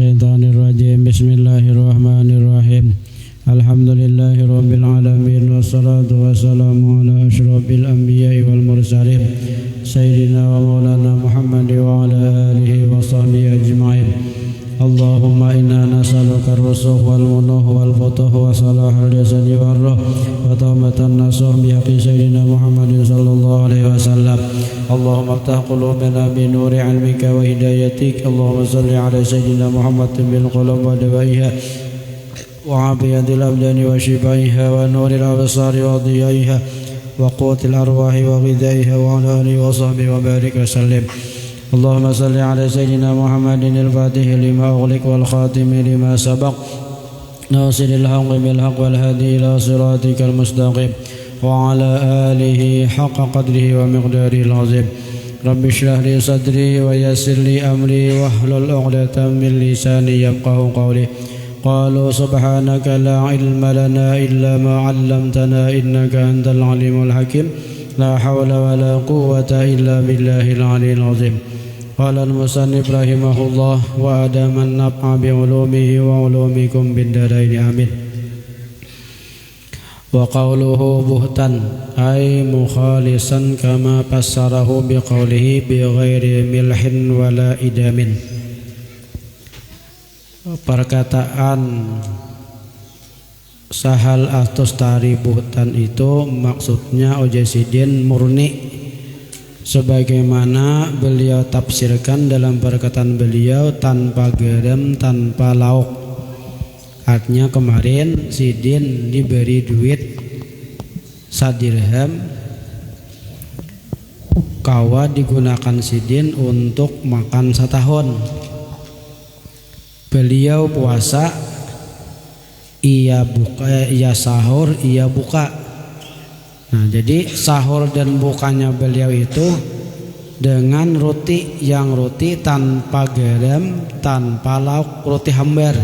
Minasyaitonirrajim. Bismillahirrahmanirrahim. Alhamdulillahirabbil alamin wassalatu wassalamu ala asyrofil anbiya'i wal mursalin sayyidina wa maulana Muhammad wa ala alihi wa sahbihi ajma'in. Allahumma inna nas'aluka ar-rusukh wal munuh wal futuh wa salahal jasadi war ruh wa tawbatan nasuh bi haqqi sayyidina Muhammadin sallallahu alaihi wasallam. Allahumma aftah qulubana bi nuri 'ilmika wa hidayatik. Allahumma shalli ala sayyidina Muhammadin bil qulub wa dawaiha wa 'afiyatil abdani wa shifaiha wa nuril absari wa dhiyaiha wa quwwatil arwahi wa ghidaiha wa ala alihi wa sahbihi wa barik wa sallim. Allahumma salli ala sayyidina Muhammadin al-fatihi lima ughliq wal khatimi lima sabaq nasiril haqqi bil haqq wal hadi ila siratikal mustaqim wa ala alihi haqqa qadrihi wa miqdarihi al-azim. Rabbi shrah li sadri wa yassir li amri wahlul 'uqdatam min lisani yafqahu qawli. Qalu subhanaka la ilma lana illa ma 'allamtana innaka antal alimul hakim. La hawla wa la quwwata illa billahil aliyyil azim. Qala al-musannif rahimahullah wa adaman naf'a bi ulumihi wa ulumikum bid-darain amin. Wa qawluhu buhtan ay mukhalisan kama fassarahu bi qawlihi bi ghairi milhin wala idamin. Perkataan Sahal At-Tustari buhtan itu maksudnya ojesidin murni, sebagaimana beliau tafsirkan dalam perkataan beliau tanpa garam tanpa lauk. Artinya kemarin sidin diberi duit 1 dirham, kawa digunakan sidin untuk makan setahun. Beliau puasa, ia sahur, ia buka. Nah, jadi sahur dan bukanya beliau itu dengan roti yang roti tanpa garam, tanpa lauk, roti hambar.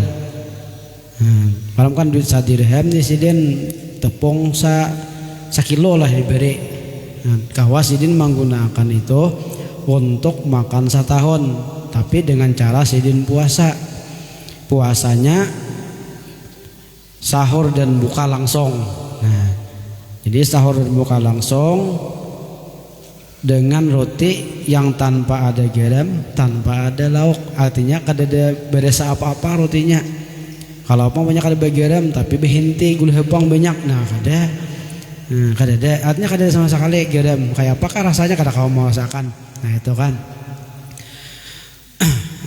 Nah, malam kan duit 1 dirham nih sidin tepung sekilo lah diberi. Nah, kawas sidin menggunakan itu untuk makan setahun, tapi dengan cara sidin puasa. Puasanya sahur dan buka langsung. Nah, jadi sahur dan buka langsung dengan roti yang tanpa ada garam, tanpa ada lauk. Artinya kada ada berasa apa-apa rotinya. Kalau apa banyak ada garam tapi behinti gula hebang banyak. Nah, kada ada. Artinya kada ada sama sekali garam. Kayak apakah rasanya kada kau mau rasakan. Nah, itu kan.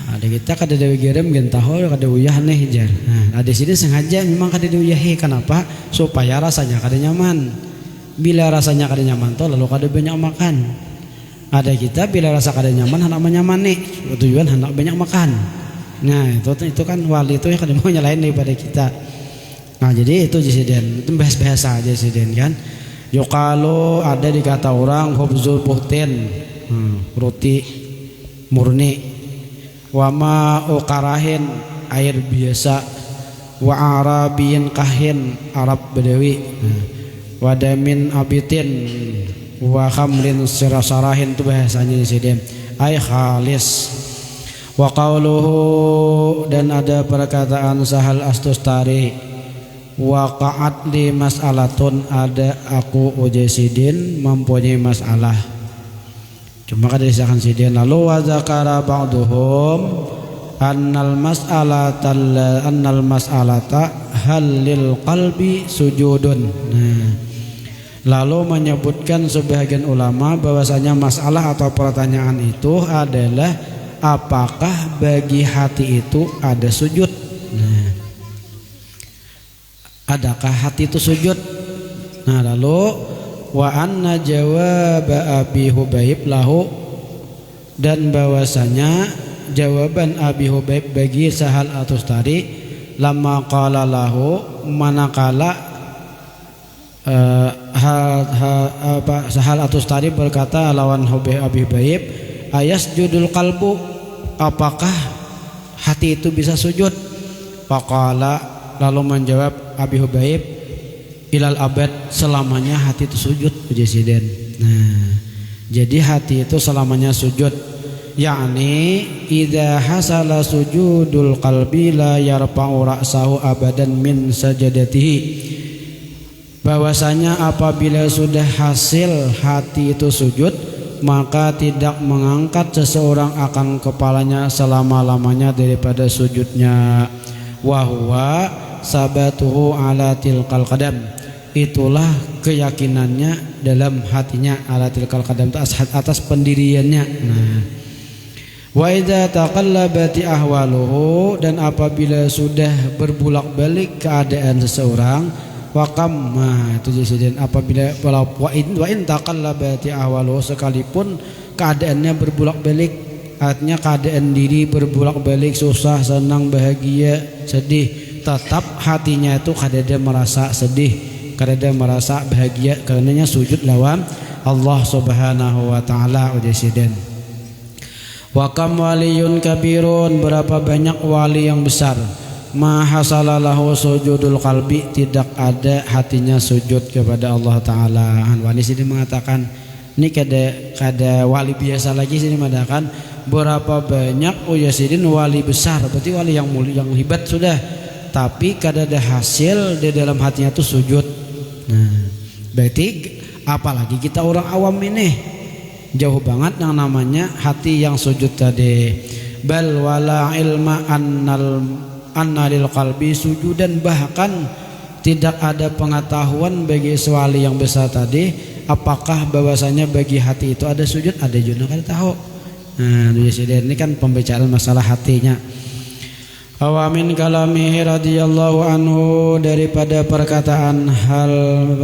Ada kita kada ada garam gen tahu kada uyah nih jar. Nah, ada sini sengaja memang kada diuyahi. Kenapa? Supaya rasanya kada nyaman. Bila rasanya kada nyaman toh lalu kada banyak makan. Ada kita bila rasa kada nyaman hendak nyaman nih, tujuan hendak banyak makan. Nah, itu kan wali itu yang kada mau nyalain daripada kita. Nah, jadi itu jesiden, itu bahasa aja jesiden kan. Yuqalu ada dikata orang khubzul puhtin, roti murni. Wa ma ukarahin air biasa, wa arabiyin kahin Arab Badawi, wa damin abitin wa khamrin sirasarahin itu bahasanya disini ay khalis. Wa qawluhu dan ada perkataan Sahal At-Tustari wa qa'at li mas'alatun ada aku ujesidin mempunyai masalah. Cuma kada disahkan sidin. Lalu wa zakara ba'duhum annal mas'alata halil qalbi sujudun. Nah, lalu menyebutkan sebagian ulama bahwasanya masalah atau pertanyaan itu adalah apakah bagi hati itu ada sujud. Nah, adakah hati itu sujud? Nah, lalu wa anna jawab Abi Hubaib lahu dan bahwasanya jawaban Abi Hubaib bagi Sahal At-Tustari lamma qala lahu manakala Sahal At-Tustari berkata lawan Abi Hubaib ayasjudul qalbu, apakah hati itu bisa sujud? Faqala lalu menjawab Abi Hubaib ilal abad, selamanya hati itu sujud. Presiden. Nah, jadi hati itu selamanya sujud. yakni idza hasala sujudul qalbi la yarfa'u ra'sahu abadan min sajadatihi, bahwasanya apabila sudah hasil hati itu sujud, maka tidak mengangkat seseorang akan kepalanya selama-lamanya daripada sujudnya. Wa huwa sabatuhu ala tilkal qadam, itulah keyakinannya dalam hatinya, ala tilkal qadam itu atas pendiriannya. Nah, wa idza taqallabati ahwaluhu, dan apabila sudah berbulak-balik keadaan seseorang, waqam, itu jadi apabila wa in taqallabati ahwaluhu, sekalipun keadaannya berbulak-balik, artinya keadaan diri berbulak-balik, susah, senang, bahagia, sedih, tetap hatinya itu kadada merasa sedih, kadada merasa bahagia, karenanya sujud lawan Allah Subhanahu wa taala. Udesiden wa kam waliyun kabirun, berapa banyak wali yang besar, ma hasalalahu sujudul qalbi, tidak ada hatinya sujud kepada Allah taala. Wali sini mengatakan ini kada wali biasa lagi, sini mengatakan berapa banyak uyasidin wali besar, berarti wali yang mulia, yang hebat sudah, tapi kada ada hasil di dalam hatinya itu sujud. Nah, berarti apalagi kita orang awam ini, jauh banget yang namanya hati yang sujud tadi. Bal wala ilma anna lil qalbi sujudan, bahkan tidak ada pengetahuan bagi wali yang besar tadi apakah bahwasanya bagi hati itu ada sujud, ada juga kan tahu. Nah, ini kan pembicaraan masalah hatinya. Awamin kalamihi radhiyallahu anhu, daripada perkataan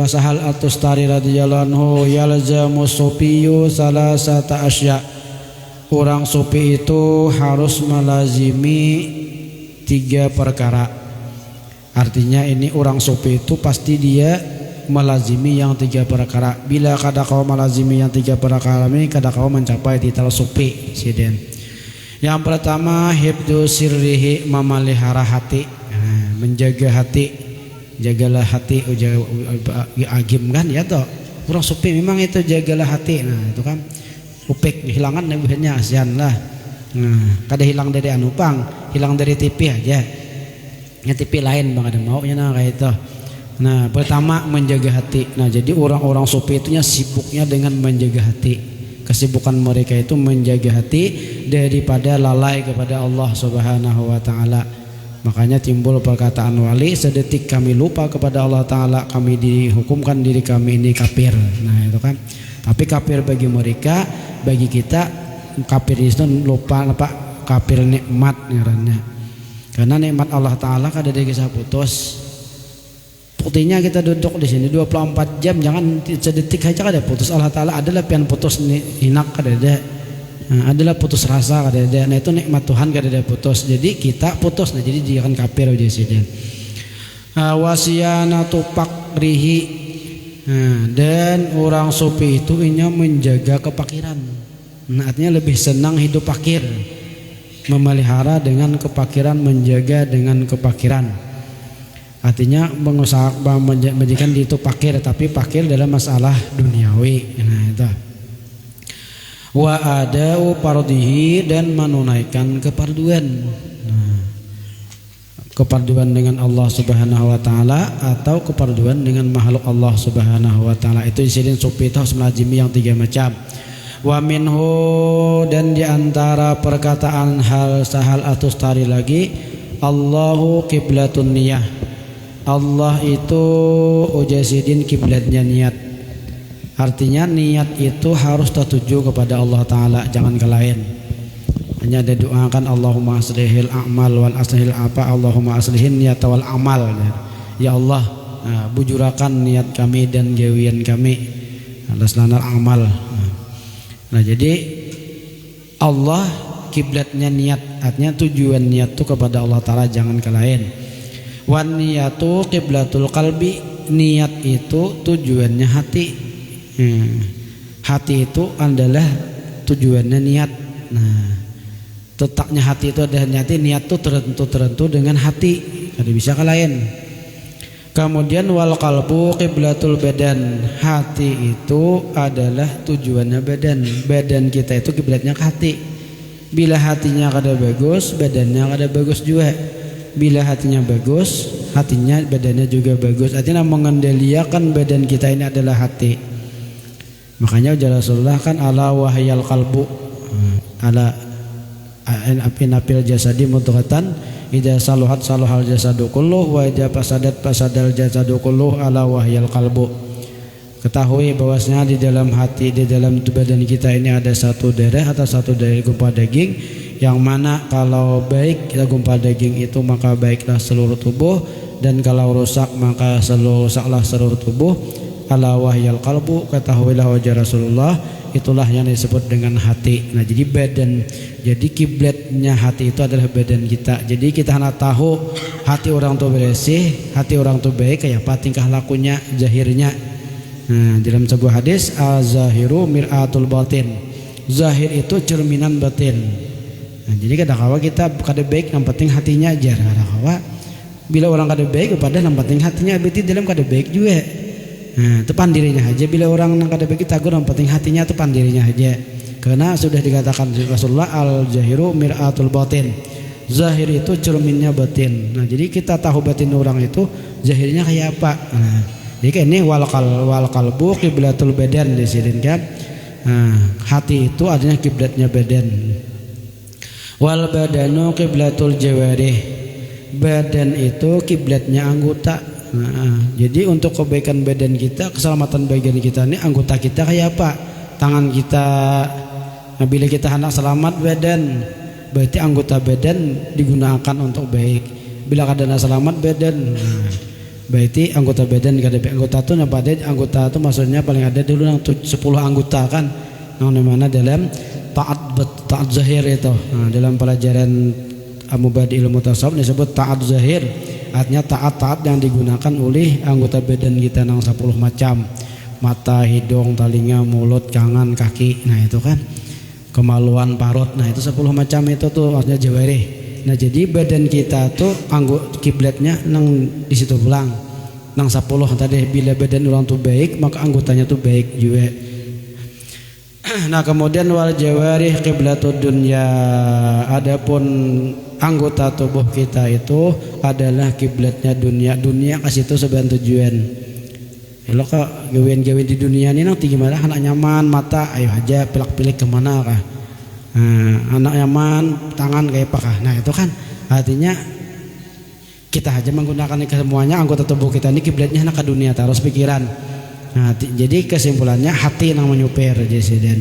Sahal At-Tustari radhiyallahu anhu, yalzamu sufiyu salasata asya, orang sufi itu harus melazimi 3 perkara. Artinya ini orang sufi itu pasti dia melazimi yang 3 perkara. Bila kada kau melazimi yang 3 perkara ini, kada kau mencapai titel sufi. Siden. Yang pertama, hibdu sirrihi, memelihara hati, menjaga hati, jagalah hati, agim kan ya toh. Orang sufi memang itu jagalah hati. Nah itu kan upik hilangan nebahnya asian lah. Nah, kada hilang dari anupang, hilang dari TV aja. Ya TV lain bang ada maunya nah kayak itu. Nah pertama menjaga hati. Nah jadi orang-orang sufi itunya sibuknya dengan menjaga hati. Kesibukan mereka itu menjaga hati daripada lalai kepada Allah Subhanahu wa taala. Makanya timbul perkataan wali, sedetik kami lupa kepada Allah taala, kami dihukumkan diri kami ini kafir. Nah itu kan. Tapi kafir bagi mereka, bagi kita kafir itu lupa apa? Kafir nikmat ngarannya. Karena nikmat Allah taala kada ada kisah putus. Buktinya kita duduk di sini 24 jam, jangan sedetik aja kada putus. Allah taala adalah pian putus hinak kada ada. Nah, adalah putus rasa kada ada. Nah itu nikmat Tuhan kada ada putus. Jadi kita putus, nah jadi dia akan kafir aja sih. Wasiyanatu fakrihi, dan orang sufi itu inya menjaga kepakiran. Nah, artinya lebih senang hidup fakir, memelihara dengan kepakiran, menjaga dengan kepakiran. Artinya mengusahakan menjadikan dia itu fakir, tapi fakir dalam masalah duniawi. Nah itu. Wa ada'u fardihi, dan menunaikan keparduan. Nah, keparduan dengan Allah Subhanahu wa taala atau keparduan dengan makhluk Allah Subhanahu wa taala. Itu insidin sufi itu harus melazimi yang 3 macam. Wa minhu, dan diantara perkataan Sahal At-Tustari lagi, Allahu qiblatun niyah, Allah itu ujasidin kiblatnya niat. Artinya niat itu harus tertuju kepada Allah taala, jangan ke lain. Hanya ada doakan Allahumma aslihil a'mal wal aslihil apa, Allahumma aslihin niyat wal amal. Ya Allah, bujurakan niat kami dan gawian kami, aslanar amal. Nah jadi Allah kiblatnya niat, artinya tujuan niat itu kepada Allah taala, jangan ke lain. Wan niyatu qiblatul qalbi, niat itu tujuannya hati. Hati itu adalah tujuannya niat. Nah, letaknya hati itu ada niat itu tertentu dengan hati, tidak bisa ke lain. Kemudian wal qalbu qiblatul badan, hati itu adalah tujuannya badan. Badan kita itu kiblatnya ke hati. Bila hatinya kada bagus, badannya kada bagus juga. Bila hatinya bagus, hatinya badannya juga bagus. Artinya mengendalikan badan kita ini adalah hati. Makanya ujar Rasulullah kan ala wahyal qalbu ala apil jasadi mudghatan idza saluhat saluhal jasadu kulluh wa idza fasadat fasadal jasadu kulluh ala wahyal qalbu. Ketahui bahwasanya di dalam hati, di dalam badan kita ini ada satu darah atau satu dari gumpal daging, yang mana kalau baik kita gumpal daging itu maka baiklah seluruh tubuh, dan kalau rusak maka rusaklah seluruh tubuh. Ala wahyal qalbu, ketahuilah wajah Rasulullah, itulah yang disebut dengan hati. Nah jadi badan, jadi kiblatnya hati itu adalah badan kita. Jadi kita hendak tahu hati orang tuh bersih, hati orang tuh baik kayak apa tingkah lakunya, zahirnya. Nah, dalam sebuah hadis, az-zahiru mir'atul batin. Zahir itu cerminan batin. Nah, jadi kadang-kadang kita kada baik, yang penting hatinya aja. Kadang-kadang bila orang kada baik, pada yang penting hatinya, berarti dalam kada baik juga. Nah, tepan dirinya aja. Bila orang yang kada baik kita yang penting hatinya, tepan dirinya aja. Karena sudah dikatakan Rasulullah, al-zahiru mir'atul batin. Zahir itu cerminnya batin. Nah, jadi kita tahu batin orang itu zahirnya kayak apa. Nah, jadi ini wal qalbu qiblatul badan di sini kan. Nah, hati itu artinya kiblatnya badan. Wal badanu qiblatul jawarih. Badan itu kiblatnya anggota. Nah, jadi untuk kebaikan badan kita, keselamatan bagian kita ini, anggota kita kayak apa? Tangan kita. Nah, bila kita hendak selamat badan, berarti anggota badan digunakan untuk baik. Bila kadang selamat badan, nah, berarti anggota badan kada baik. Anggota itu apa? Anggota itu maksudnya paling ada dulu yang 10 anggota kan. Yang mana dalam taat zahir itu. Nah, dalam pelajaran Mubadi ilmu tasawuf disebut taat zahir. Artinya taat yang digunakan oleh anggota badan kita yang 10 macam. Mata, hidung, telinga, mulut, tangan, kaki. Nah itu kan kemaluan, parut. Nah itu 10 macam itu tuh artinya jawarih. Nah jadi badan kita tuh anggota kiblatnya nang di situ pulang. Nang 10 tadi, bila badan orang tuh baik maka anggotanya tuh baik juga. Nah kemudian wal jawarih qiblatud dunya. Adapun anggota tubuh kita itu adalah kiblatnya dunia. Dunia kasih itu sebenarnya tujuan. Kalau kok gawen-gawen di dunia ini nanti gimana? Anak nyaman, mata ayo aja pilak-pilik kemana kah? Nah, anak nyaman, tangan kayak apa kah? Nah itu kan artinya kita aja menggunakan semuanya anggota tubuh kita ini kiblatnya anak ke dunia, terus pikiran. Nah, jadi kesimpulannya hati yang menyupir Jesiden.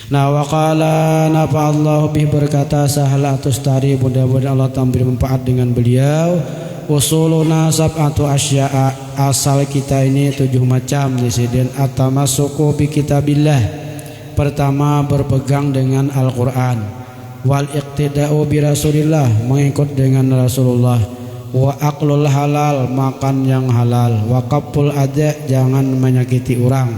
Nah waqala nafa Allah bih, berkata Sahal Atustari, mudah-mudahan Allah tambah manfaat dengan beliau. Usuluna sab'atu asya'a, asal kita ini 7 macam Jesiden. At-tamassuku bi kitabillah, pertama berpegang dengan Al-Quran. Wal iqtida'u bi Rasulillah, mengikut dengan Rasulullah. Wa aqlul halal, makan yang halal. Wa qaful adza, jangan menyakiti orang.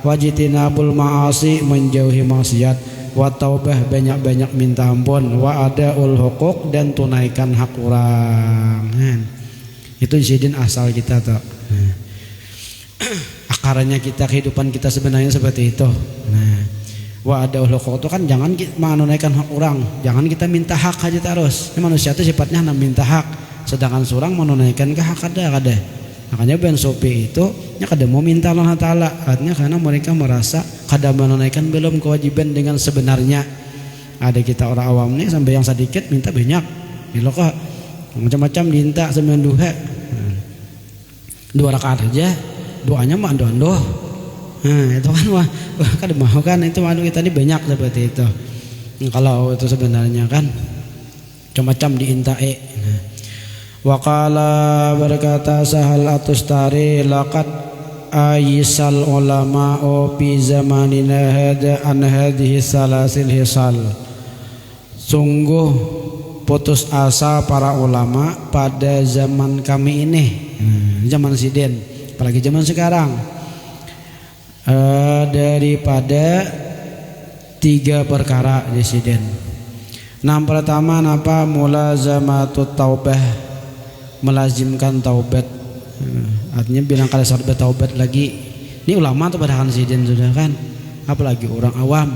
Wajitinabul ma'asi, menjauhi maksiat. Wa taubah, banyak-banyak minta ampun. Wa adaul huquq, dan tunaikan hak orang. Itu jadi asal kita tuh. Akarnya kita, kehidupan kita sebenarnya seperti itu. Wa adaul huquq itu kan jangan menunaikan hak orang, jangan kita minta hak aja terus. Manusia itu sifatnya hendak minta hak, sedangkan seorang menunaikan ke hak kada. Makanya Ben Sopi itu kada mau minta Allah Ta'ala, artinya karena mereka merasa kada menunaikan belum kewajiban dengan sebenarnya. Ada kita orang awam nih sampai yang sedikit minta banyak, gitu kok macam-macam minta sembilan dua rakaat aja, doanya mah doa. Nah itu kan wah kada mau kan, itu anu kita ini banyak seperti itu. Kalau itu sebenarnya kan macam-macam diintae. Waqala, berkata Sahal Atustari, laqad aisal ulama fi zamanina hada an hadhihi salasil hisal. Sungguh putus asa para ulama pada zaman kami ini, zaman Siden, apalagi zaman sekarang, daripada 3 perkara di Siden. Nah pertama napa? Mulazamatut taubah, melazimkan taubat. Artinya bilang kalau sahabat bertaubat lagi. Ini ulama atau pada Siden sudah kan, apalagi orang awam.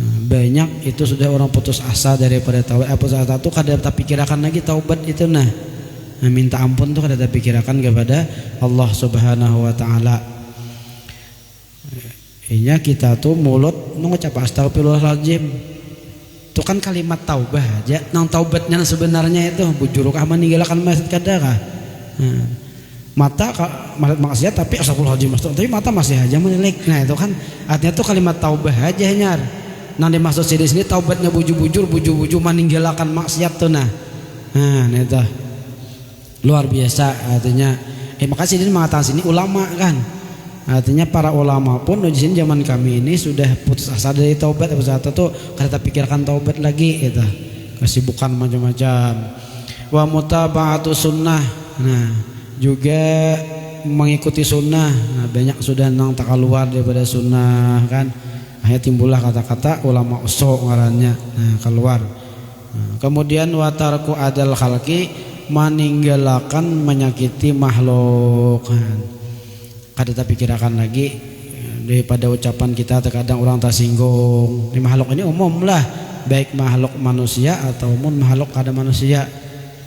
Banyak itu sudah orang putus asa daripada taubat. Putus asa tuh kada terpikirkan lagi taubat itu minta ampun tuh kada terpikirkan kepada Allah Subhanahu wa taala. Inya kita tuh mulut ngucap astagfirullahaladzim. Itu kan kalimat taubah aja. Nang taubatnya sebenarnya itu bujur kah meninggalkan maksiat kada kah? Mata maksiat tapi astagfirullahaladzim. Tapi mata masih aja menilik. Nah itu kan artinya tuh kalimat taubah aja nyar. Nang dimaksud di sini taubatnya bujur-bujur meninggalkan maksiat tuh nah itu luar biasa artinya. Makasih ini mengatakan sini ulama kan, artinya para ulama pun di sini zaman kami ini sudah putus asa dari taubat. Putus asa tuh kada pikirkan taubat lagi itu, kesibukan macam-macam. Wa mutaba'atu sunnah, nah juga mengikuti sunnah. Banyak sudah nang tak keluar daripada sunnah kan. Akhirnya timbullah kata-kata ulama usul ngarannya keluar. Kemudian watarku adal khalqi, meninggalkan menyakiti makhluk. Kada terpikirkan lagi daripada ucapan kita terkadang orang tersinggung. Di makhluk ini umum lah, baik makhluk manusia ataupun makhluk kada manusia.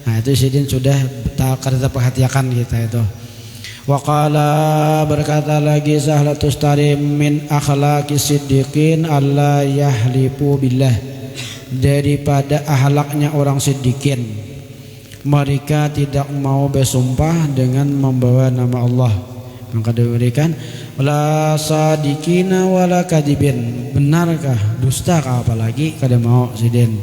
Nah itu sidin sudah kada terperhatikan kita itu. Waqala berkata lagi Sahlatus Tarim min akhlaqis siddiqin alla yahlifu billah, daripada akhlaknya orang siddiqin mereka tidak mau bersumpah dengan membawa nama Allah. Maka diberikan wala sadiqina wala kadibin, benarkah dustakah apalagi kada mau sidin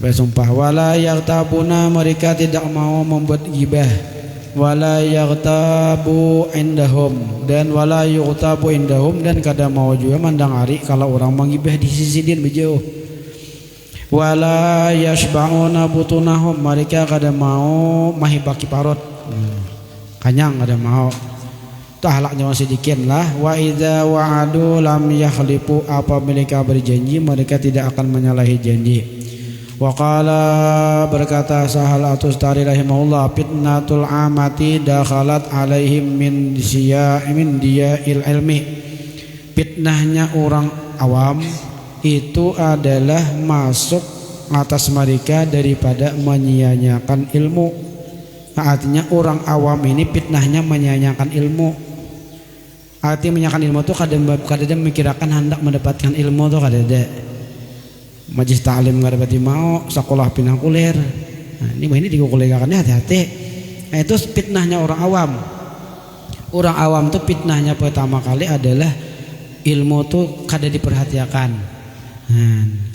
bersumpah. Wala yaghtabuna, mereka tidak mau membuat ghibah. Wala yaghtabu indahum, dan wala yughtabu indahum, dan kada mau juga mandang hari kalau orang menggibah di sisi din bejauh. Wala yashba'una butunahum, mereka kada mau mahibaki parut kanyang, kada mau. Itu halaknya sedikit lah. Wa idza wa'adu lam yakhlifu, apabila mereka berjanji mereka tidak akan menyalahi janji. Waqala berkata Sahlatus Tari rahimahullah, fitnatul amati dakhalat alaihim min diya'il ilmi, fitnahnya orang awam itu adalah masuk atas mereka daripada menyia-nyiakan ilmu. Artinya orang awam ini fitnahnya menyia-nyiakan ilmu. Artinya menyia-nyiakan ilmu itu kadang memikirkan hendak mendapatkan ilmu itu kadang majlis ta'lim nggak dapat mau, sekolah pindah kuliah. Nah, ini dikuliahkannya hati-hati. Nah, itu fitnahnya orang awam. Orang awam tuh fitnahnya pertama kali adalah ilmu tuh kada diperhatikan.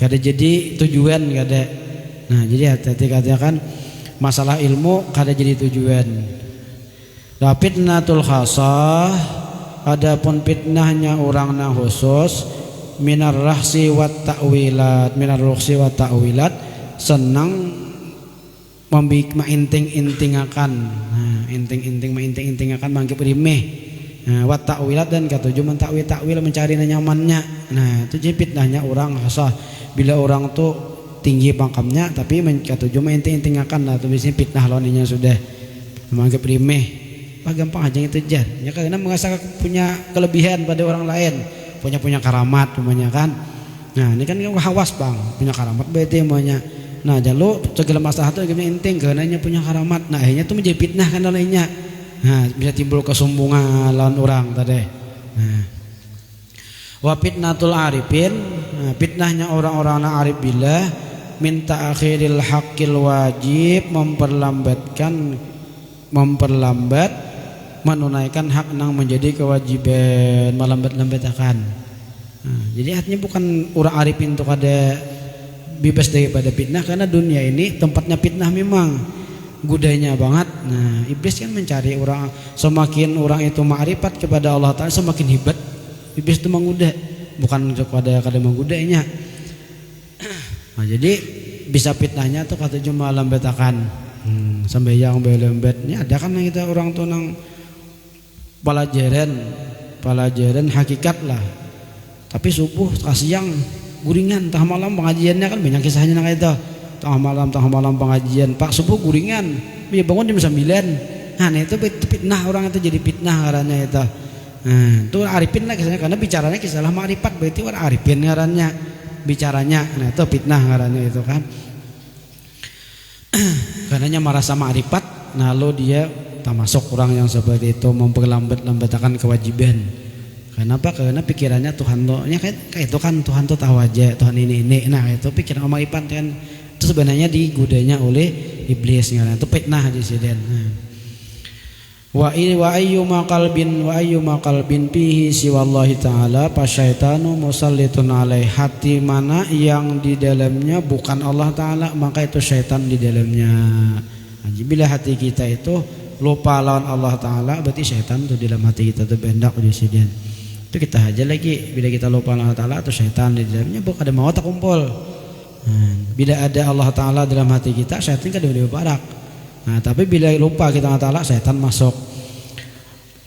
Kada jadi tujuan kada. Nah, jadi hati-hati katakan masalah ilmu kada jadi tujuan. Nah, fitnatul khasah, adapun fitnahnya orang na khusus, minar rahsi wat ta'wilat, minar rukhsi wat ta'wilat, senang inting-intingakan. Nah, inting-intingakan manggip rimeh. Nah, wat ta'wilat, dan katuju mentakwil mencari nyamannya. Nah, itu jadi fitnahnya orang khasah. Bila orang tuh tinggi pangkamnya tapi katuju inting-intingakan, nah itu biasanya fitnah loninya sudah manggip rimeh. Gampang aja itu jar. Ya karena merasa punya kelebihan pada orang lain. Punya karamat umumnya kan. Nah ini kan hawas bang, punya karamat berarti umumnya. Nah jalur segala masalah itu gimana inting karena punya karamat. Nah akhirnya itu menjadi fitnah kan lainnya. Nah bisa timbul kesombongan lawan orang tadi. Nah, wa fitnatul arifin, nah, fitnahnya orang-orang arif billah, minta akhiril haqqil wajib, memperlambat menunaikan hak nang menjadi kewajiban, melambat-lambatakan. Nah, jadi artinya bukan orang arifin itu kada bebas daripada fitnah, karena dunia ini tempatnya fitnah memang gudanya banget. Nah, iblis kan mencari orang, semakin orang itu ma'rifat kepada Allah Ta'ala semakin hebat. Iblis itu menggoda, bukan kada menggodanya. Nah, jadi bisa fitnahnya tuh kata cuma lambatakan. Sampai yang lambatnya ada kan kita orang tuh nang pelajaran hakikat lah, tapi subuh siang guringan, tengah malam pengajiannya kan banyak kisahnya nang itu. Tengah malam pengajian, Pak subuh guringan, dia bangun jam 9. Nah itu fitnah, orang itu jadi fitnah karena itu. Nah, itu arifin lah kisahnya, karena bicaranya kisah ma'rifat berarti orang arifin ngarannya bicaranya. Nah, itu fitnah ngarannya itu kan. Karenanya merasa ma'rifat, lalu dia termasuk orang yang seperti itu memperlambat-lambatakan kewajiban. Kenapa? Karena pikirannya Tuhan tuh nya kayak itu kan Tuhan tuh tahu aja Tuhan ini. Nah, itu pikiran ma'rifat kan itu sebenarnya digodanya oleh iblis ngarannya itu fitnah di sini. Wa ayyuma qalbin fihi siwallahi ta'ala fasyaitanu musallitun alaih. Hati mana yang di dalamnya bukan Allah Ta'ala, maka itu syaitan di dalamnya. Jadi bila hati kita itu lupa lawan Allah Ta'ala, berarti syaitan itu di dalam hati kita itu bendak di sini. Itu kita aja lagi, bila kita lupa Allah Ta'ala atau syaitan di dalamnya, bukan ada mau tak kumpul. Bila ada Allah Ta'ala dalam hati kita, syaitan kan lebih barak. Nah, tapi bila lupa kita Allah Ta'ala, syaitan masuk.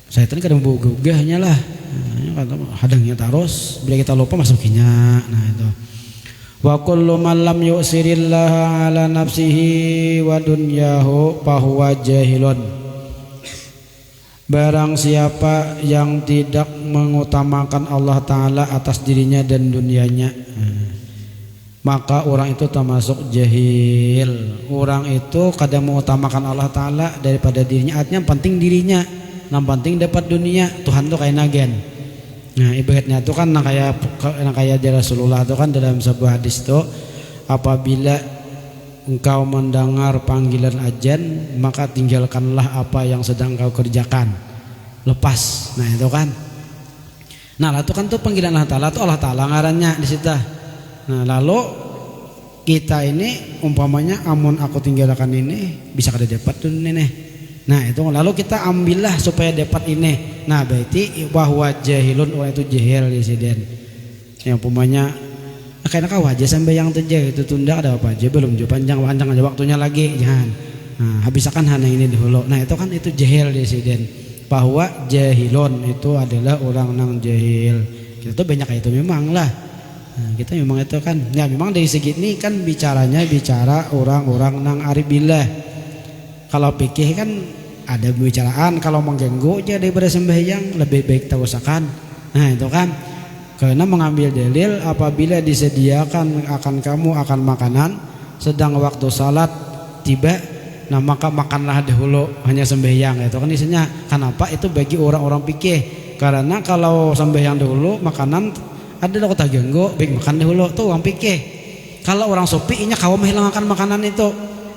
Syaitan kadang gugahnya lah, hadangnya terus. Bila kita lupa masukinya. Nah itu. Wa kullu man lam yu'sirillaha ala nafsihi wa dunyahu fahuwa jahilun. Barang siapa yang tidak mengutamakan Allah Ta'ala atas dirinya dan dunianya, maka orang itu termasuk jahil. Orang itu kadang mengutamakan Allah Ta'ala daripada dirinya, artinya penting dirinya, yang penting dapat dunia. Tuhan tuh kayak nagen. Nah ibaratnya itu kan kayak Rasulullah itu kan dalam sebuah hadis itu, apabila engkau mendengar panggilan azan maka tinggalkanlah apa yang sedang kau kerjakan, lepas. Nah itu kan, nah itu kan tuh panggilan Allah Ta'ala, tuh Allah Ta'ala ngarannya di situ. Nah lalu kita ini umpamanya amun aku tinggalkan ini bisa kada dapat tuh ini. Nah itu lalu kita ambillah supaya dapat ini. Nah berarti bahwa jahilun, orang itu jahil di sini. Yang umpamanya kayaknya kau aja sampai yang terjadi itu tunda ada apa aja belum jauh panjang aja waktunya lagi jangan. Nah habiskan hanya ini dulu. Nah itu kan itu jahil di sini. Bahwa jahilun itu adalah orang yang jahil. Kita tuh banyak kayak itu memang lah. Nah, kita memang itu kan. Ya memang dari segi ini kan bicara orang-orang yang arif billah. Kalau pikir kan ada pembicaraan, kalau mengganggu aja daripada sembahyang lebih baik tak usahkan. Nah itu kan, karena mengambil dalil apabila disediakan akan kamu akan makanan sedang waktu salat tiba, nah maka makanlah dahulu, hanya sembahyang. Itu kan isinya. Kenapa? Itu bagi orang-orang pikir. Karena kalau sembahyang dahulu makanan ada lo tak ganggu, baik makan dahulu tuh orang pikir. Kalau orang sopi nya kau menghilangkan makanan itu,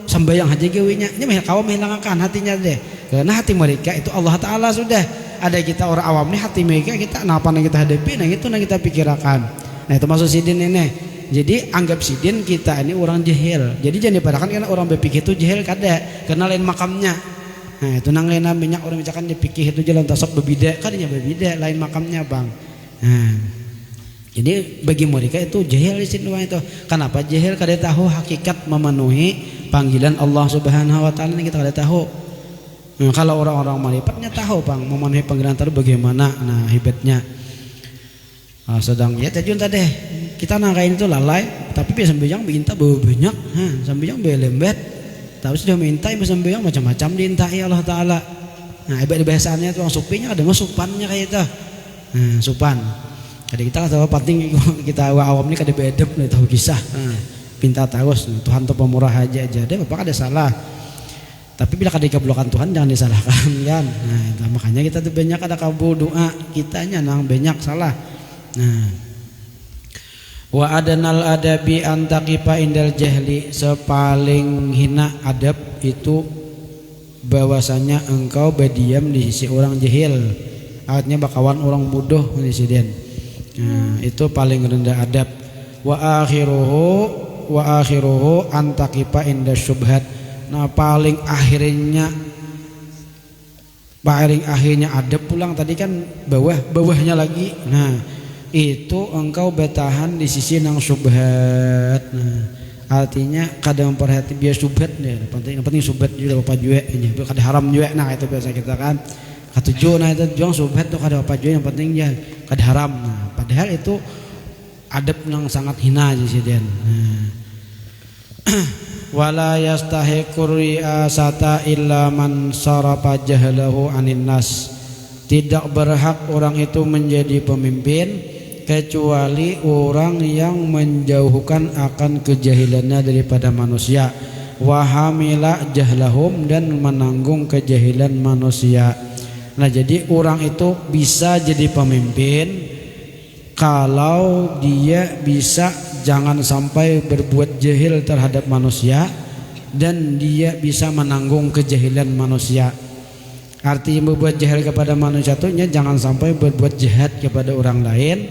sembahyang haji gawinya nya kau menghilangkan hatinya deh. Karena hati mereka itu Allah Ta'ala sudah. Ada kita orang awam nih hati mereka kita apa yang kita hadapi, nah itu yang kita pikirkan. Nah itu maksud sidin ini. Jadi anggap sidin kita ini orang jahil. Jadi jangan dipadakan karena orang berpikir itu jahil kada, karena lain makamnya. Nah itu nang lain minyak orang misalkan dipikir itu jalan tasok berbeda, kadanya berbeda lain makamnya bang. Nah jadi bagi mereka itu jahil di sini itu. Kenapa jahil? Kada tahu hakikat memenuhi panggilan Allah Subhanahu Wa Taala, kita kada tahu. Nah, kalau orang-orang marifatnya tahu bang memenuhi panggilan tadi bagaimana, nah hebatnya. Sedang ya tajun tadi kita nangkain itu lalai, tapi biasa sembahyang minta banyak, sembahyang belembet, tapi sudah minta ibu sembahyang macam-macam diintai Allah Taala. Nah ibadah bahasannya tuh supinya ada supannya kayak itu, supan. Jadi kita tahu penting kita awam ini kada bedep nih tahu kisah, pinta terus Tuhan tuh pemurah aja deh, bapak ada salah. Tapi bila kada dikabulkan Tuhan jangan disalahkan kan. Nah, makanya kita tuh banyak ada kabul doa kitanya nang banyak salah. Nah, wa adanal adabi antaqifa indal jahli, sepaling hina adab itu bahwasanya engkau berdiam di sisi orang jahil. Artinya bakawan orang bodoh di sini. Nah, itu paling rendah adab. Wa akhiruhu antaqifa inda syubhat. Nah paling akhirnya adab pulang tadi kan bawahnya lagi. Nah itu engkau bertahan di sisi nang syubhat. Nah artinya kadang memperhati biar syubhat deh. Penting syubhat juga bapak jual itu kada haram juga. Nah itu biasa kita kan katujuh. Nah itu juang syubhat tuh kada bapak jual, yang penting ya kada haram. Nah padahal itu adab yang sangat hina di sini. Nah wala yastahiqur ri'asata illa man sarafa jahlahu anin nas. Tidak berhak orang itu menjadi pemimpin kecuali orang yang menjauhkan akan kejahilannya daripada manusia, wa hamila jahlahum, dan menanggung kejahilan manusia. Nah, jadi orang itu bisa jadi pemimpin kalau dia bisa jangan sampai berbuat jahil terhadap manusia dan dia bisa menanggung kejahilan manusia. Artinya berbuat jahil kepada manusia itu jangan sampai berbuat jahat kepada orang lain,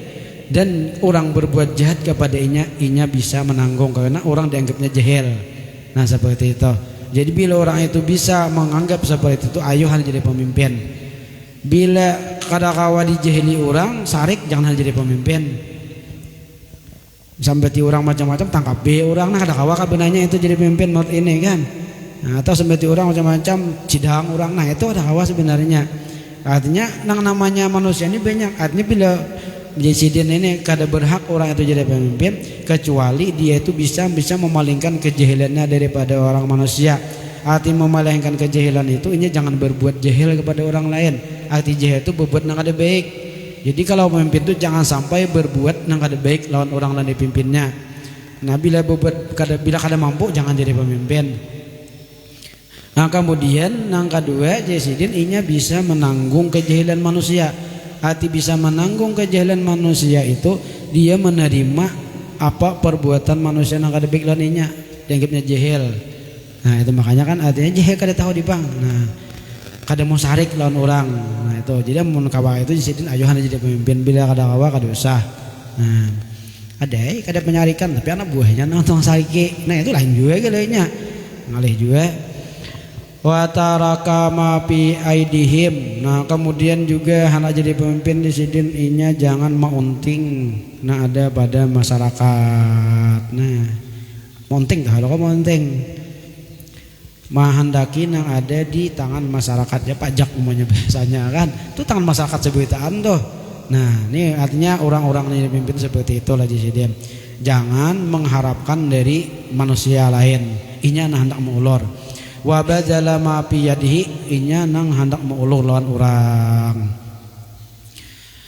dan orang berbuat jahat kepada inya bisa menanggung karena orang dianggapnya jahil. Nah, seperti itu. Jadi bila orang itu bisa menganggap seperti itu, ayo hal jadi pemimpin. Bila kadakawa dijahili orang, sarik jangan hal jadi pemimpin. Sampai ti orang macam-macam tangkap be orang, nah kadakawa kabenanya itu jadi pemimpin menurut ini kan. Nah, atau sampai orang macam-macam cidang orang, nah itu ada hawa sebenarnya. Artinya namanya manusia ini banyak. Artinya bila presiden ini kada berhak orang itu jadi pemimpin kecuali dia itu bisa memalingkan kejahilannya daripada orang manusia. Arti memalingkan kejahilan itu ini jangan berbuat jahil kepada orang lain. Arti jahil itu berbuat yang kada baik. Jadi kalau pemimpin itu jangan sampai berbuat yang kada baik lawan orang lain dipimpinnya. Nah, bila kada mampu jangan jadi pemimpin. Nah, kemudian yang kedua, presiden inya bisa menanggung kejahilan manusia. Arti bisa menanggung kejahilan manusia itu dia menerima apa perbuatan manusia yang kada baik lawan inya, dianggapnya jahil. Nah, itu makanya kan artinya jahil kada tahu dipang. Nah, kada mau sarik lawan orang. Nah, itu jadi mun kawa itu presiden ayo hana jadi pemimpin, bila kada kawa kada usah. Nah, ada kada penyarikan tapi anak buahnya nang sariki. Nah, itu lain juga galanya. Ngalih juga. Wa taraka ma fi aidihim. Nah, kemudian juga hendak jadi pemimpin di sidin inya jangan maunting nah ada pada masyarakat. Nah, monting kalau kau monting mahandaki yang ada di tangan masyarakat, ya pajak umumnya biasanya kan itu tangan masyarakat seberitaan tuh. Nah, ini artinya orang-orang yang dipimpin seperti itulah di sidin. Jangan mengharapkan dari manusia lain. Inya nah hendak mengulur. Wa badala ma fi yadihi, inya nang hendak mengulur lawan orang.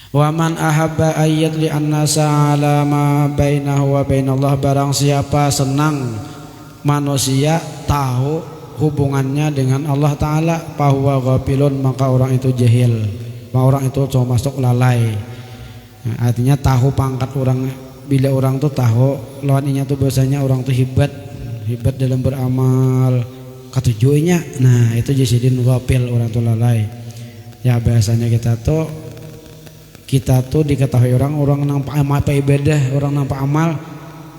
Wa man ahabba ayyad li annasa ala ma bainahu wa bainallah, barang siapa senang manusia tahu hubungannya dengan Allah Ta'ala, fahuwa ghafilun, maka orang itu jahil, maka orang itu cuma masuk lalai. Nah, artinya tahu pangkat orang, bila orang tuh tahu lawan inya tuh biasanya orang tuh hebat dalam beramal ketujuhnya. Nah, itu jasidin ghafil, orang tuh lalai. Ya biasanya kita tuh diketahui orang nampak amal apa ibadah, orang nampak amal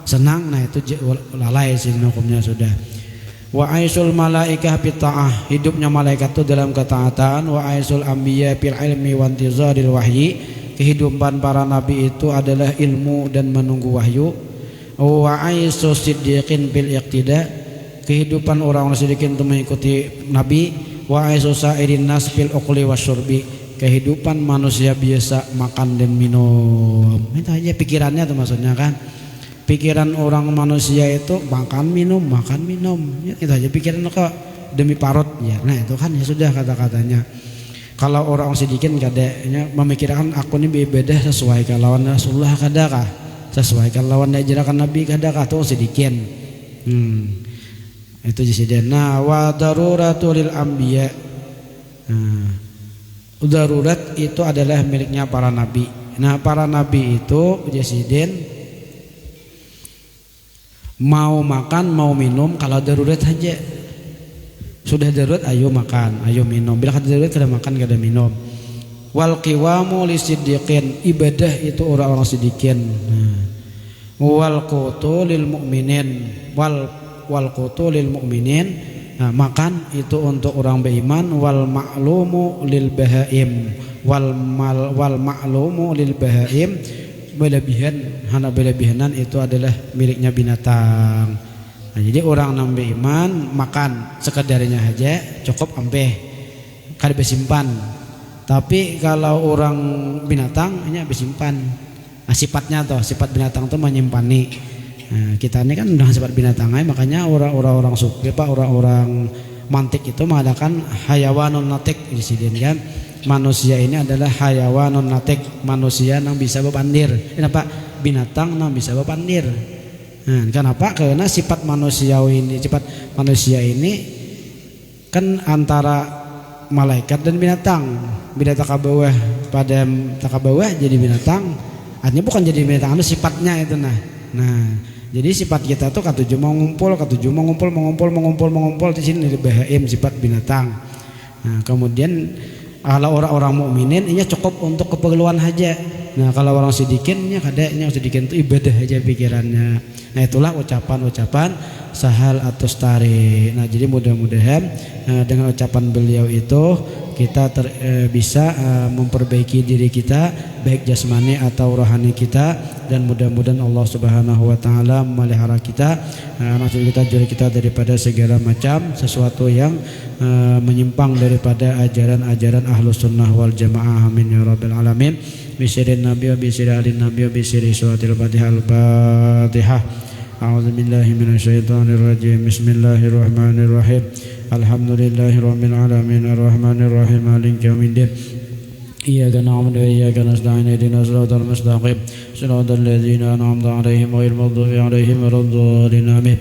senang, nah itu lalai sih hukumnya sudah. Wa aisul malaikah fi ta'ah, hidupnya malaikat itu dalam ketaatan. Wa aisul anbiya fil ilmi wa intizaril wahyi, kehidupan para nabi itu adalah ilmu dan menunggu wahyu. Wa aisul siddiqin fil iqtida, kehidupan orang-orang siddiqin itu mengikuti nabi. Wa aisul sa'irin nas fil uqli wasyurbi, kehidupan manusia biasa makan dan minum. Itu aja pikirannya tuh maksudnya kan. Pikiran orang manusia itu makan minum. Itu aja pikiran kok demi parut ya. Nah, itu kan ya sudah kata-katanya. Kalau orang siddiqin kadanya memikirkan aku ini beribadah sesuai lawan Rasulullah kadakah, sesuai lawan ajaran Nabi kadakah, tuh siddiqin. Itu jadi. Nah, wa daruratul anbiya. Nah, darurat itu adalah miliknya para nabi. Nah, para nabi itu jasidin mau makan mau minum kalau darurat saja. Sudah darurat ayo makan, ayo minum. Bila kada darurat kada makan kada minum. Wal qiwamu lisiddiqin, ibadah itu orang-orang siddiqin. Nah, wal qutu lil mu'minin, wal qutu lil mu'minin. Nah, makan itu untuk orang beriman. Wal ma'lumu lil bahaim, wal ma'lumu lil bahaim, berlebihanan itu adalah miliknya binatang. Nah, jadi orang yang beriman makan sekadarnya aja cukup ampeh kada bersimpan. Tapi kalau orang binatang hanya bersimpan. Nah, sifatnya tuh, sifat binatang tuh menyimpani. Nah, kita ini kan udah sifat binatang, makanya orang-orang sufi orang-orang mantik itu mengadakan hayawanun natik di sini kan. manusia ini adalah hayawanun natik, manusia yang bisa bepandir. Kenapa? Binatang yang bisa bepandir. Nah, kenapa? Karena sifat manusia ini kan antara malaikat dan binatang. Beda takabawah pada takabawah jadi binatang, artinya bukan jadi binatang, itu sifatnya itu nah jadi sifat kita tuh katujuh mau ngumpul di sini di bahaim sifat binatang. Nah kemudian kalau orang-orang mukminin ini cukup untuk keperluan haja. Nah kalau orang sedikinnya kadanya sedikin itu ibadah aja pikirannya. Nah itulah ucapan-ucapan Sahal At-Tustari. Nah jadi mudah-mudahan dengan ucapan beliau itu kita bisa memperbaiki diri kita baik jasmani atau rohani kita, dan mudah-mudahan Allah Subhanahu wa taala memelihara kita, maksud kita diri kita daripada segala macam sesuatu yang menyimpang daripada ajaran-ajaran Ahlus Sunnah wal Jamaah. Amin ya rabbal alamin. Bisirin nabi wa bisirin alin nabi wa bisiri suratil Fatihah. A'udzu billahi minasyaitonir rajim. Bismillahirrahmanirrahim. Alhamdulillahi rabbil alamin arrahmanir rahim maliki yaumiddin. Iyyaka na'budu wa iyyaka nasta'in ihdinas siratal mustaqim siratal ladzina an'amta 'alaihim ghairil maghdubi 'alaihim waladdallin. Amin.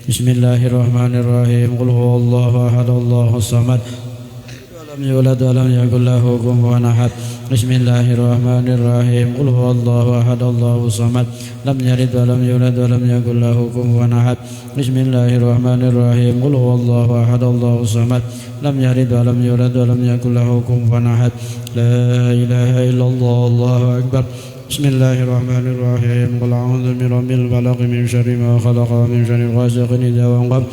Bismillahirrahmanirrahim. Qul huwallahu ahad Allahus samad. Lam yulad wa lam yakul lahu kufuwan ahad. Bismillahirrahmanirrahim. Qul huwallahu ahad Allahus samad. Lam yalid wa lam yulad wa lam yakul lahu kufuwan ahad. Bismillahirrahmanirrahim. Qul huwallahu ahad Allahus samad. Lam yalid wa lam yulad wa lam yakul lahu kufuwan ahad. La ilaha illallah, Allahu akbar. Bismillahirrahmanirrahim. Qul a'udzu birabbil falaq min syarri ma khalaq wa min syarri ghasiqin idza waqab.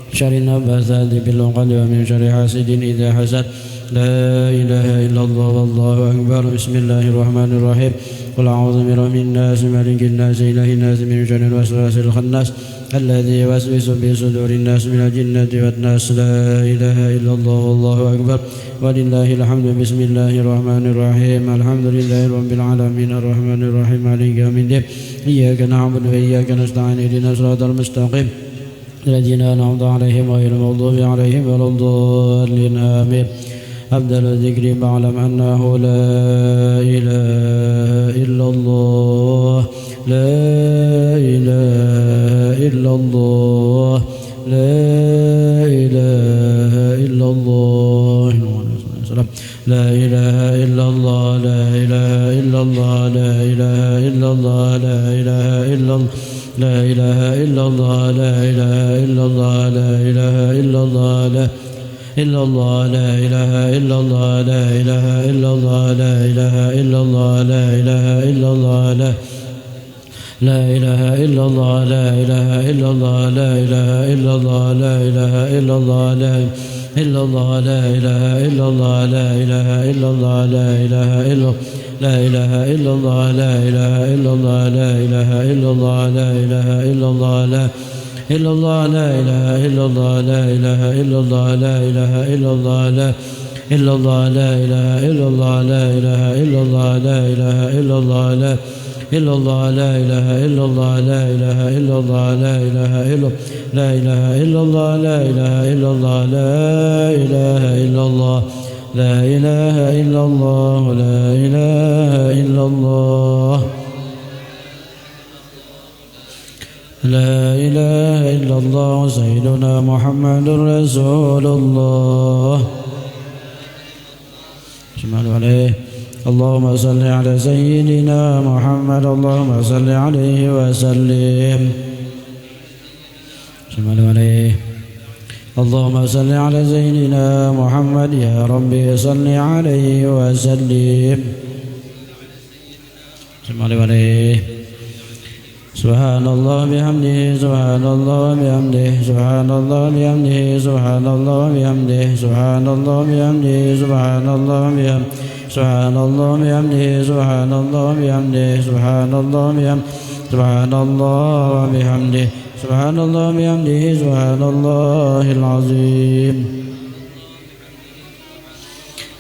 Syarri nafasati fil 'uqad wa min syarri hasidin idza hasad. La ilaha illallah, wallahu akbar. Bismillahirrahmanirrahim. Qul a'udzu birabbin nas, malikin nas, ilahin nas, min syarril waswasil khannas alladzi yuwaswisu fi sudurin nas minal jinnati wan nas. La ilaha illallah, wallahu akbar. Walillahil hamdu. Bismillahirrahmanirrahim. Alhamdulillahi rabbil alamin arrahmanir rahim maliki yaumiddin. Iyyaka na'budu wa iyyaka nasta'in ihdinas siratal mustaqim ladzina an'amta 'alaihim ghairil maghdubi 'alaihim waladdallin. Amin. أفضل الذكر فاعلم أنه لا إله إلا الله، لا إله إلا الله، لا إله إلا الله، لا إله إلا الله، لا إله إلا الله، لا إله إلا الله، لا إله إلا الله، لا إله إلا الله، لا إله إلا الله، لا إله إلا الله، لا إلا الله، لا إله إلا الله، لا إله إلا الله، لا إله إلا الله، لا إله إلا الله، لا إله إلا الله، لا إله إلا الله، لا إله إلا الله، لا إله إلا الله، لا إلا الله، لا إله إلا الله، لا إله إلا الله، لا إله إلا لا إله إلا الله، لا إله إلا الله، لا إله إلا الله، لا إله إلا الله، لا إلا الله، لا إله إلا الله، لا إله إلا الله، لا إله إلا الله، لا إلا الله، لا إله إلا الله، لا إله إلا الله، لا إله إلا الله، لا إلا الله، لا إله إلا الله، لا إله إلا الله، لا إله إلا لا إله إلا الله، لا إله إلا الله، لا إله إلا الله، لا إله إلا الله، لا إله إلا الله، لا إله إلا الله. سيدنا محمد رسول الله. صلوا عليه. اللهم صل على سيدنا محمد، اللهم صل عليه وسلم. صلوا عليه. اللهم صل على سيدنا محمد، يا ربي صل عليه وسلم. صلوا عليه. سبحان الله بحمده، سبحان الله بحمده، سبحان الله بحمده، سبحان الله بحمده، سبحان الله بحمده، سبحان الله بحمده، سبحان الله بحمده، سبحان الله بحمده، سبحان الله بحمده، سبحان الله بحمده، سبحان الله بحمده، سبحان الله العظيم.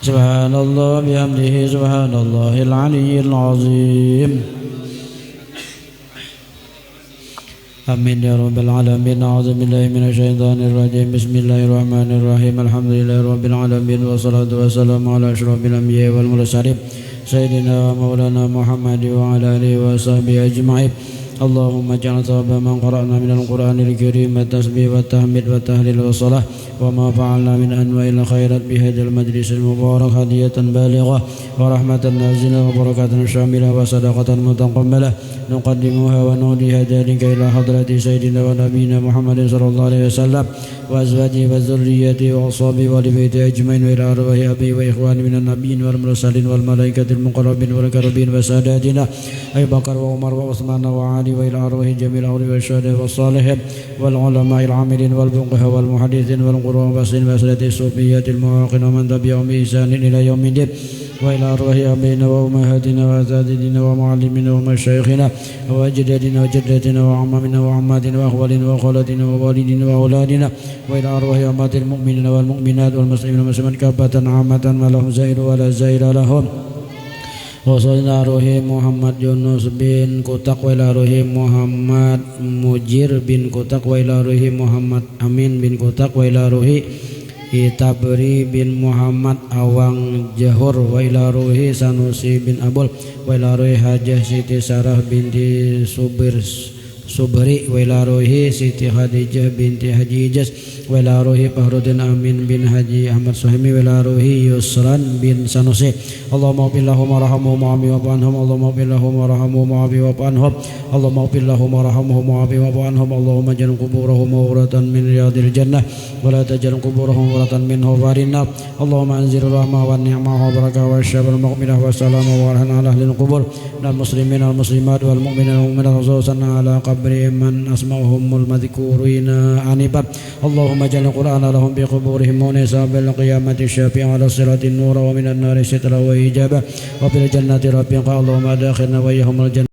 سبحان الله بحمده، سبحان الله العلي العظيم. آمين يا رب العالمين. أعوذ بالله من الشيطان الرجيم. بسم الله الرحمن الرحيم. الحمد لله رب العالمين والصلاة والسلام على أشرف الأنبياء والمرسلين سيدنا ومولانا محمد وعلى آله وصحبه أجمعين. اللهم اجعل ثواب من قرأنا من القرآن الكريم التسبيح والتحميد والتهليل والصلاة وما فعلنا من أنواع الخيرات بهذا المجلس المبارك هدية بالغة ورحمة نازلة وبركة شاملة وصدقة متقبلة نقدمها ونهديها ذلك إلى حضرة سيدنا ونبينا محمد صلى الله عليه وسلم وأزواجه وذريته وأصحابه ولبيته أجمعين وإلى أرواح أبي وإخواني من النبيين والمرسلين والملائكة المقربين والكربين وساداتنا أبي بكر وعمر وعثمان وعلي وإلى أرواح جميع الأولياء والشهداء والصالحين والعلماء العاملين والفقهاء والمحدثين والقراء والسلف وأسرة الصوفية المواقن ومن تبعهم بإحسان إلى يوم الدين وإلى أرواح أبينا وأمهاتنا وأساتذتنا ومعلمينا ومشايخنا وأجدادنا وجداتنا وعمامنا وعماتنا وأخوالنا وخالاتنا ووالدنا وأولادنا وإلى أرواح أموات المؤمنين والمؤمنات والمسلمين والمسلمات كافة عامة ما لهم زائر ولا زائر لهم. وصلنا روح محمد يونس بن Kutak وإلى روح محمد مجير بن Kutak وإلى روح محمد أمين بن Kutak وإلى روح Itabri bin Muhammad Awang Jahur wa ila ruhi Sanusi bin Abul wa ila ruhi Hajah Siti Sarah binti Subri wa ila ruhi Siti Khadijah binti Haji Ijaz wa ila ruhi Fahrudin Amin bin Haji Ahmad Suhaimi wa ila ruhi Yusran bin Sanusi. Allahumma ighfir lahum warhamhum wa'afi wa'fu anhum. Allahumma ighfir lahum warhamhum wa'afi wa'fu anhum. Allahumma ighfir lahum warhamhum wa'afi wa'fu anhum. Allahumma ij'al quburahum mawratan min riyadil jannah wa la taj'al quburahum mawratan min hufarin nar. Allahumma anzil rahmah wa ni'mah wa barakah wa syafal maghfirah wa salama wa rahmah ala ahlil qubur minal muslimin wal muslimat wal mu'minin wal mu'minat khususan ala qabri man asma'uhumul madhkurina anifat. Allahumma ij'al qur'ana lahum bi quburihim munisa bil qiyamati syafi'an ala siratin nur wa minan nari sitra wa ijabah wa fil jannati rafiqa. Allahumma adkhilna wa iyyahum al jannah